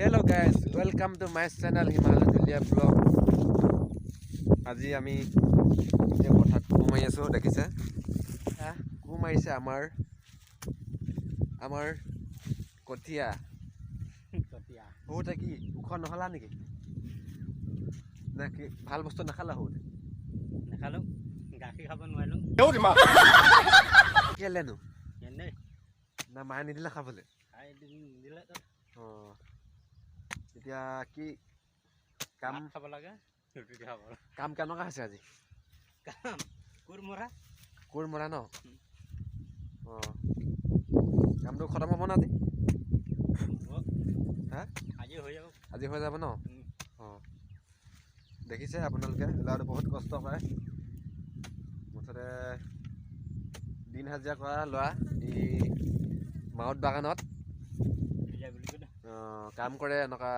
Hello guys, welcome to my channel Himalaya Julia Vlog. আজি আমি এই পথাত কুমাই আছো দেখিছে কুমাইছে আমাৰ কঠিয়া হওঁতে কি উখ নহলা নেকি নাকি ভাল বস্তু নাখালা হওঁতে নাখালো গাখীৰ খাব নোৱাৰিলো কেলেনো এনেই না মায়ে নিদিলে খাবলৈ খাই দিলে এতিয়া কি কাম খাব লাগে কাম কেনেকুৱা হৈছে আজি কাম কোৰ মৰা ন কামটো খতম হ'ব না আজি আজি হৈ যাব ন দেখিছে আপোনালোকে ল'ৰাটো বহুত কষ্ট কৰে মুঠতে দিন হাজিৰা কৰা ল'ৰা এই মাউত বাগানত কাম কৰে এনেকুৱা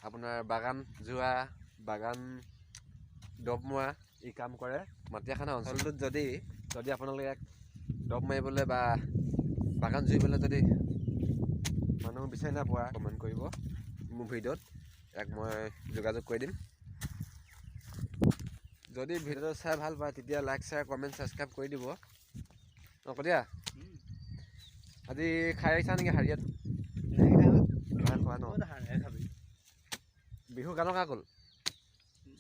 আপোনাৰ বাগান যোৱা বাগান দৰৱ মৰা এই কাম কৰে মাটিয়াখানা অঞ্চলটোত যদি আপোনালোকে দৰৱ মাৰিবলৈ বা বাগান জুৰিবলৈ যদি মানুহ বিচাৰি নাপোৱা কমেণ্ট কৰিব মোৰ ভিডিঅ'ত ইয়াক মই যোগাযোগ কৰি দিম যদি ভিডিঅ'টো চাই ভাল পায় তেতিয়া লাইক শ্বেয়াৰ কমেণ্ট ছাবস্ক্ৰাইব কৰি দিব কতিয়া আজি খাই আহিছা নেকি হাৰিয়াত খোৱা ন বিহু কেনেকুৱা গ'ল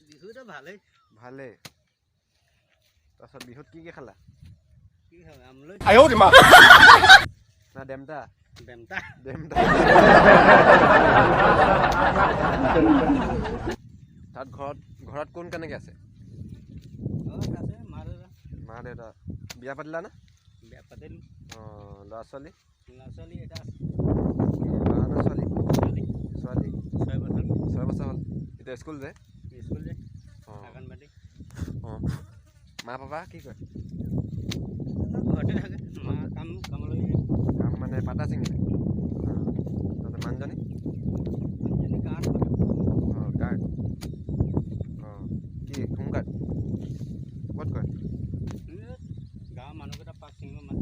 বিহুটো ভালেই তাৰপিছত বিহুত কি খালা না ডেমটা তাত ঘৰত কোন কেনেকৈ আছে মা দেউতা বিয়া পাতিলা না বিয়া পাতিলোঁ ল'ৰা ছোৱালী এটা আছে ছোৱালী 6 বছৰ হ'ল এতিয়া স্কুল যে অংগনবাড়ী মা পাপা কি কয় ঘৰতে থাকে মা কামলৈ কাম মানে পাতা ছিঙিলে মানুহজনী গাঁৱত গাৰ্ড কি হোমগাৰ্ড ক'ত কয় গাঁৱৰ মানুহকেইটা পাক ছিঙিব মানে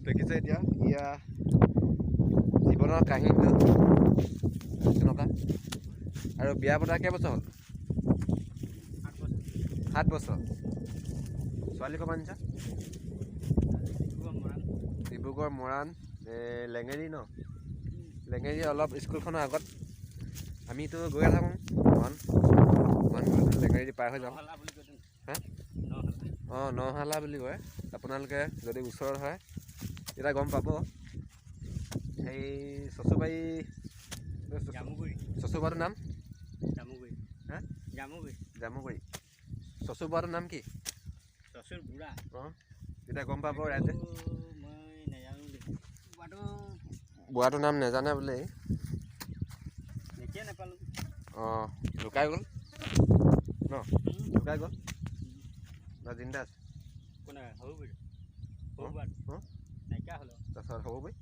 দেখিছে এতিয়া ইয়া জীৱনৰ কাহিনীটো তেনেকুৱা আৰু বিয়া পতা কেইবছৰ হ'ল 7 বছৰ ছোৱালী ক'ব আনিছা ডিব্ৰুগড় মৰাণ লেঙেৰী ন লেঙেৰী অলপ স্কুলখনৰ আগত আমিতো গৈয়ে থাকোঁ লেঙেৰী পাৰ হৈ যাওঁ নহালা বুলি কয় আপোনালোকে যদি ওচৰত হয় তেতিয়া গম পাব এই চচুবাৰীৰ নাম জামুগুৰি চচুবাৰীৰ নাম কি তেতিয়া গম পাব ৰাইজে বুঢ়াটোৰ নাম নেজানে বোলে লুকাই গ'ল ন লুকাই গ'ল না জিন্দা আছে তাৰপিছত হ'ব বৈ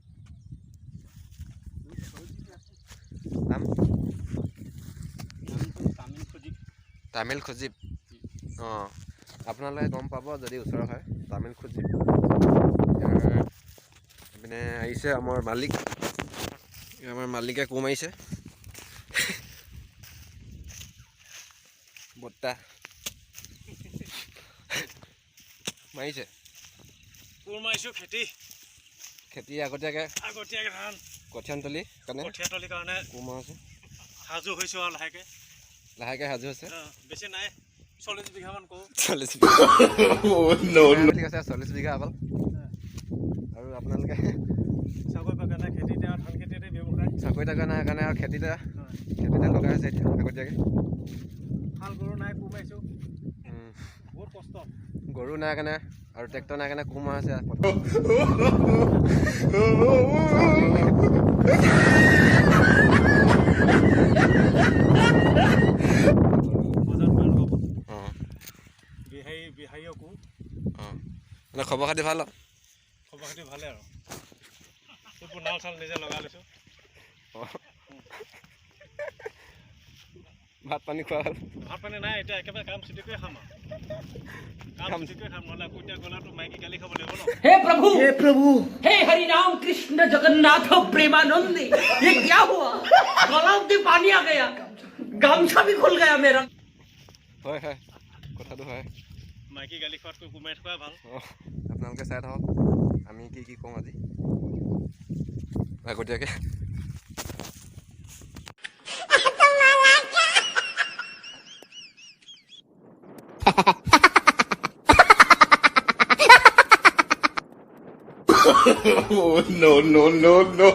নাম তামিল খুজিব আপোনালোকে গম পাব যদি ওচৰৰ হয় তামিল খুজিব মানে আহিছে আমাৰ মালিকে কোৰ মাৰিছে বৰ্তা মাৰিছে কোৰ মাৰিছোঁ খেতি আগতীয়াকৈ ধান কঠীয়াতলি কাৰণে কোৰ মাৰিছে সাজু হৈছোঁ আৰু লাহেকৈ সাজু হৈছে বেছি নাই 40 বিঘামান কৰোঁ 40 বিঘা ঠিক আছে 40 বিঘা অকল আৰু আপোনালোকে চাকৰি পাকা নাই খেতিতে ধান খেতিতে ব্যৱসায় চাকৰি টকা নাই কাৰণে আৰু খেতিতে লগাই আছে এতিয়া আগতীয়াকৈ হাল গৰু নাই কোৰ মাৰিছোঁ বহুত কষ্ট গৰু নাই কাৰণে আৰু ট্ৰেক্টৰ নাই কাৰণে কোৰ মাৰা আছে মানে খবৰ খাতি ভাল খবৰ খাতি ভালে আৰু নাল চাল নিজে লগাই লৈছোঁ ভাত পানী খোৱা হ'ল ভাত পানী নাই এতিয়া একেবাৰে কাম ছুটি কৰি খাম কাম ছুটি কৰি খাম নহ'লে আকৌ এতিয়া গ'লেতো মাইকী গালি খাব লাগিব ন हे प्रभु हे हरि राम कृष्ण जगन्नाथ प्रेमानंद ये क्या हुआ गला में पानी आ गया गामछा भी खुल गया मेरा হয় হয় কথাটো হয় মাইকী গালি খোৱাতকৈ কুমাই খোৱা ভাল আপোনালোকে চাই থাকক আমি কি কওঁ আজি আগতীয়াকৈ Oh, no, no, no, no.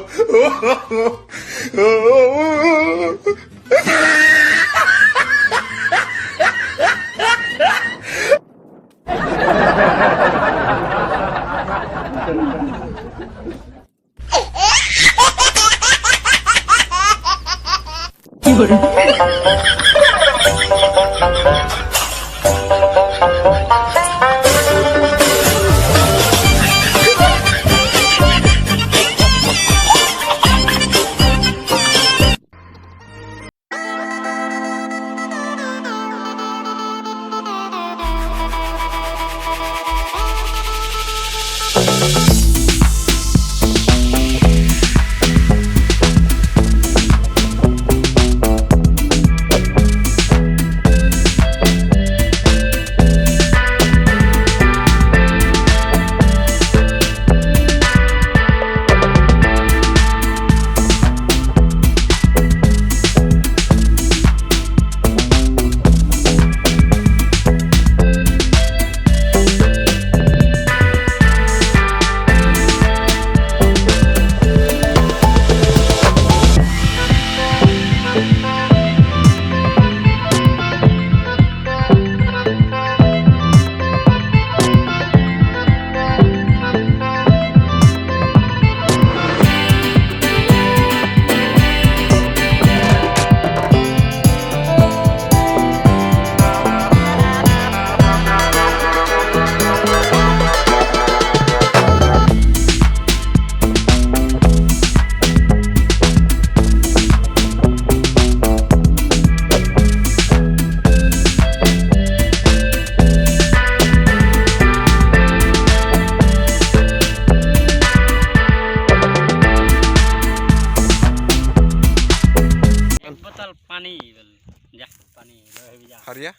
हरिया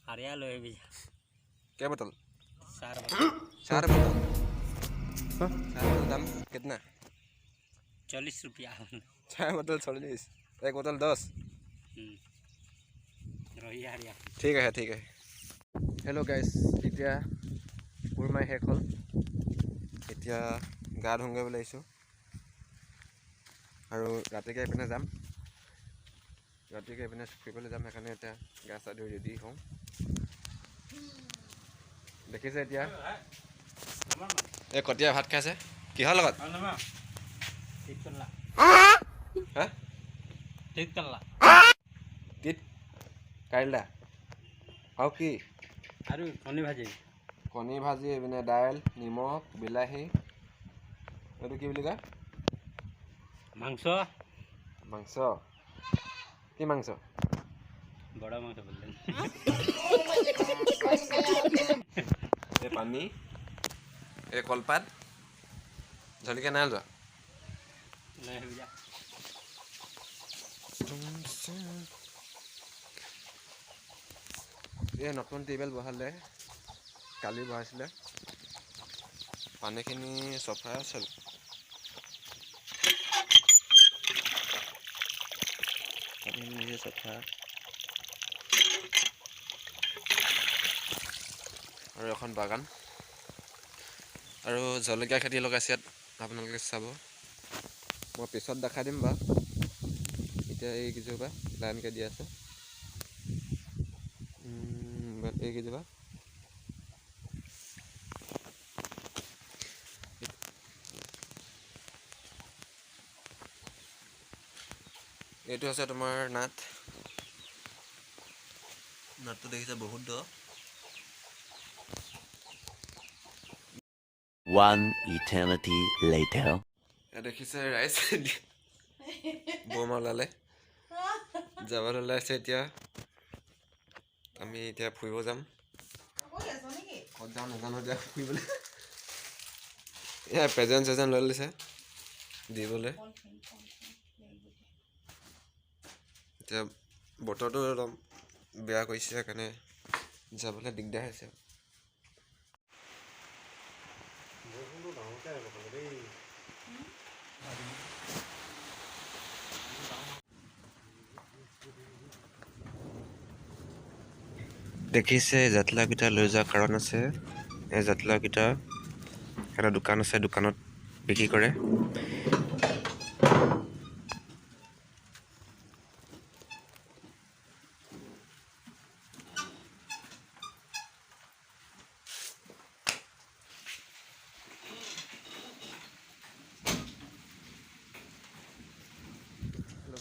हरिया लोहे भी क्या बोतल 4 4 बोतल 4 बोतल दाम कितना 40 रुपया 4 बोतल 40 1 बोतल 10 रही हरिया ठीक है हेलो गाइस इतना कुरमाई शेष हल इतना गा धुंगे बोले और रातिके इपिने जाम रातिके इपिने फुरिबले जाम সেইকাৰণে এতিয়া গা চা ধুই ৰেডি হওঁ দেখিছে এতিয়া এই কটিয়া ভাত খাইছে কিহৰ লগত হা তিত কাইলা আৰু কি আৰু কণী ভাজি এইপিনে দাইল নিমখ বিলাহী এইটো কি বুলি কয় মাংস মাংস কি মাংস বড় মাংস বললেন এই পানী এই কলপাত ঝলিকে নাই যোৱা এই নতুন টেবুল বহালে কালি বহাইছিলে পানীখিনি চফা আছিল নিজে চফা আৰু এখন বাগান আৰু জলকীয়া খেতি লগাইছে ইয়াত আপোনালোকে চাব মই পিছত দেখাই দিম বাৰু এতিয়া এই কেইজোপা লাইনকৈ দি আছে এই কেইজোপা এইটো আছে তোমাৰ নাটটো দেখিছে বহুত দ One eternity later. দেখিছে ৰাইজ বমা ওলালে যাবলৈ ওলাইছে এতিয়া আমি এতিয়া ফুৰিব যাম ক'ত যাওঁ নাজানো এতিয়া ফুৰিবলৈ এয়া প্ৰেজেণ্ট চেজেণ্ট লৈ লৈছে দিবলৈ এতিয়া বতৰটো অলপ বেয়া কৰিছে সেইকাৰণে যাবলৈ দিগদাৰ হৈছে দেখিছে জাতিলাওকেইটা লৈ যোৱাৰ কাৰণ আছে এই জাতিলাওকেইটা এটা দোকান আছে দোকানত বিক্ৰী কৰে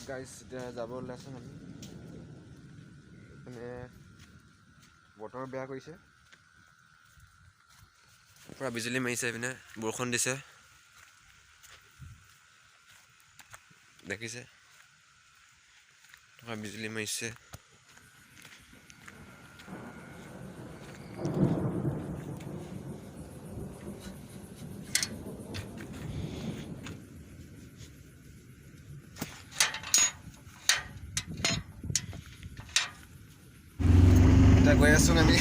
গাইছ এতিয়া যাব ওলাইছে মানে মানে বতৰ বেয়া কৰিছে পুৰা বিজুলী মাৰিছে এইপিনে বৰষুণ দিছে দেখিছে বিজুলী মাৰিছে এতিয়া গৈ আছো আমি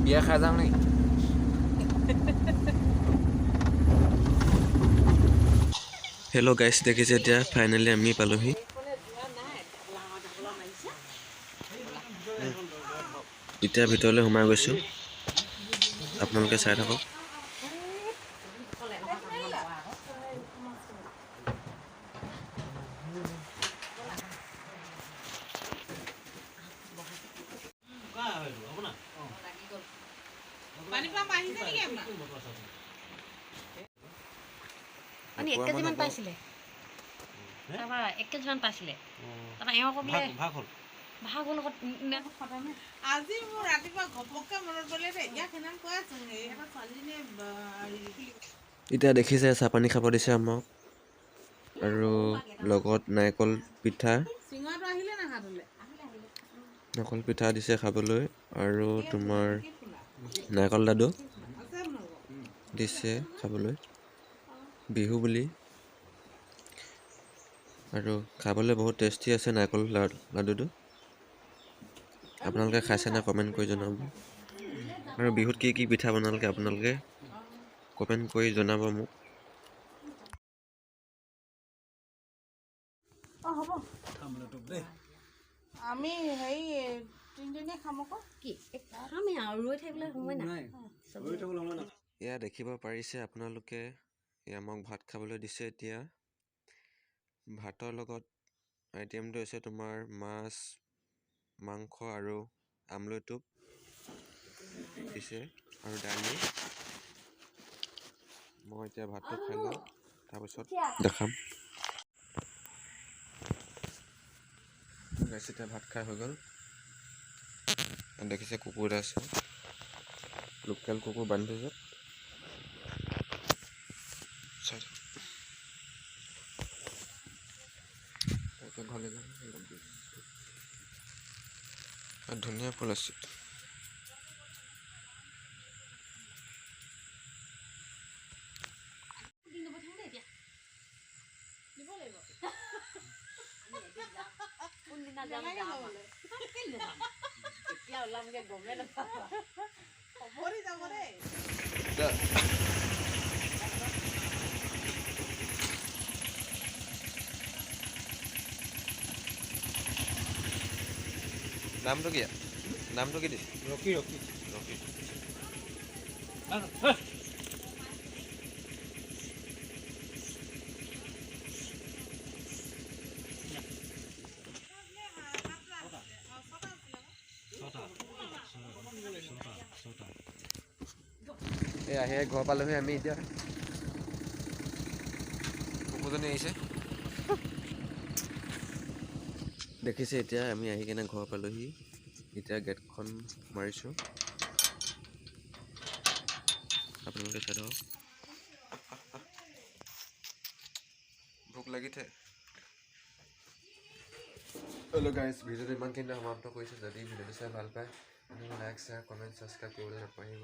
বিয়া খাই যাওঁ নেকি হেল্ল' গাইছ দেখিছে এতিয়া ফাইনেলি আমি পালোহি এতিয়া ভিতৰলৈ সোমাই গৈছোঁ আপোনালোকে চাই থাকক এক কেজিমান পাইছিলে তাৰপৰা 1 কেজিমান পাইছিলে তাৰপৰা এওঁ ক'লে ভাগ হ'ল আজি মোৰ ৰাতিপুৱা ঘপককৈ মনত পৰিলে ইয়াক সেইদিনা কৈ আছোঁ এটা ছোৱালীজনীয়ে এতিয়া দেখিছে চাহপানী খাব দিছে আমাক আৰু লগত নাৰিকল পিঠা চিঙৰাটো আহিলে না হাতলৈ নাৰিকল পিঠা দিছে খাবলৈ আৰু তোমাৰ নাৰিকল লাডু দিছে খাবলৈ বিহু বুলি আৰু খাবলৈ বহুত টেষ্টি আছে নাৰিকল লাডুটো আপোনালোকে খাইছে নে কমেণ্ট কৰি জনাব আৰু বিহুত কি কি পিঠা বনালে আপোনালোকে কমেণ্ট কৰি জনাব মোক আমি হেৰি তিনিজনীয়ে খাম আকৌ কি খামেই আৰু ৰৈ থাকিবলৈ সময় নাই এয়া দেখিব পাৰিছে আপোনালোকে এয়া আমাক ভাত খাবলৈ দিছে এতিয়া ভাতৰ লগত আইটেমটো হৈছে তোমাৰ মাছ মাংস আৰু আমলৈ টোপ দিছে আৰু দালি মই এতিয়া ভাতটো খাই লওঁ তাৰপিছত দেখাম এতিয়া ভাত খাই হৈ গ'ল দেখিছে কুকুৰ এটা আছে লোকেল কুকুৰ বান্ধি থৈছে ধুনীয়া ফুল আছে নামটো কি নামটো কি দিছে ৰকি ৰকি ৰকি এই আহি ঘৰ পালোহি আমি এতিয়া উজনি আহিছে দেখিছে এতিয়া আমি আহি কিনে ঘৰ পালোহি এতিয়া গেটখন মাৰিছোঁ আপোনালোকে চাই থাকক ভোক লাগিছে হেল্ল' গাইজ ভিডিঅ'টো ইমানখিনি সমাপ্ত কৰিছোঁ যদি ভিডিঅ'টো চাই ভাল পায় তেনেহ'লে লাইক শ্বেয়াৰ কমেণ্ট ছাবস্ক্ৰাইব কৰিবলৈ নাপাহৰিব